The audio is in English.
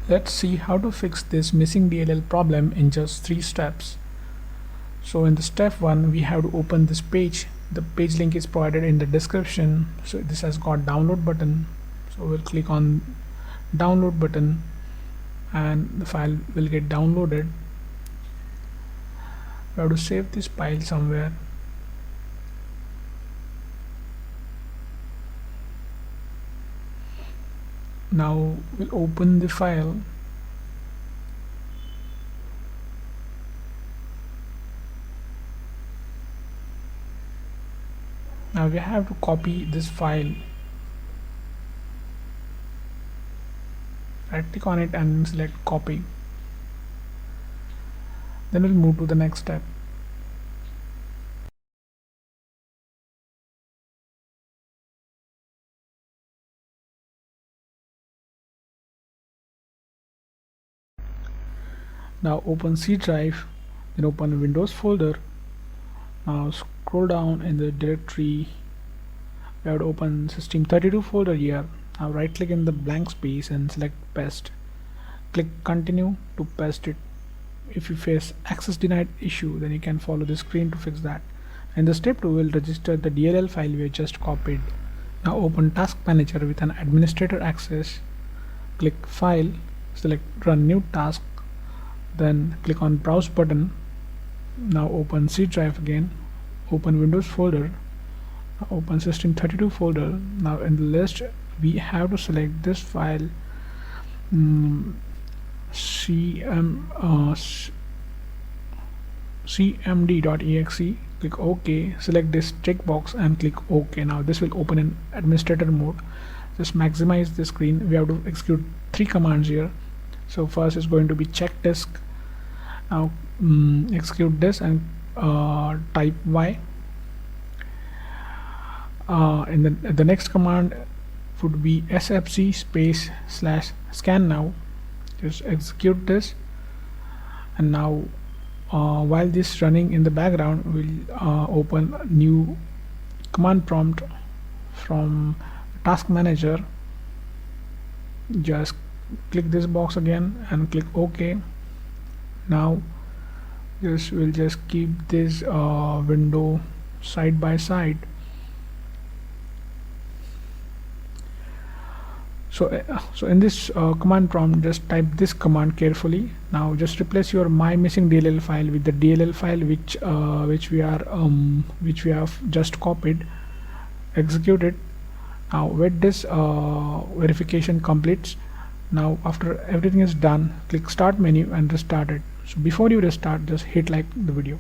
Let's see how to fix this missing DLL problem in just 3 steps. So in the step 1, we have to open this page. The page link is provided in the description. So this has got download button. So we'll click on download button and the file will get downloaded. We have to save this file somewhere. Now we'll open the file. Now we have to copy this file. Right click on it and select copy. Then we'll move to the next step. Now open C drive, then open Windows folder. Now scroll down in the directory. We have to open System32 folder here. Now right click in the blank space and select paste. Click continue to paste it. If you face access denied issue, then you can follow the screen to fix that. And the step 2 will register the DLL file we just copied. Now open task manager with an administrator access. Click file, select run new task, then click on browse button. Now open C drive again, open Windows folder, open System32 folder. Now in the list we have to select this file, cmd.exe. click OK, select this checkbox and click OK. Now this will open in administrator mode. Just maximize the screen. We have to execute 3 commands here. So first is going to be check disk. Now execute this and type Y. In the next command would be sfc space / scan now. Just execute this, and now while this running in the background, we'll open new command prompt from task manager. Just click this box again and click OK. Now we'll just keep this window side by side. So in this command prompt, just type this command carefully. Now just replace your my missing DLL file with the DLL file which we have just copied. Execute it. Now wait this verification completes. Now after everything is done, click start menu and restart it. So before you restart, just hit like the video.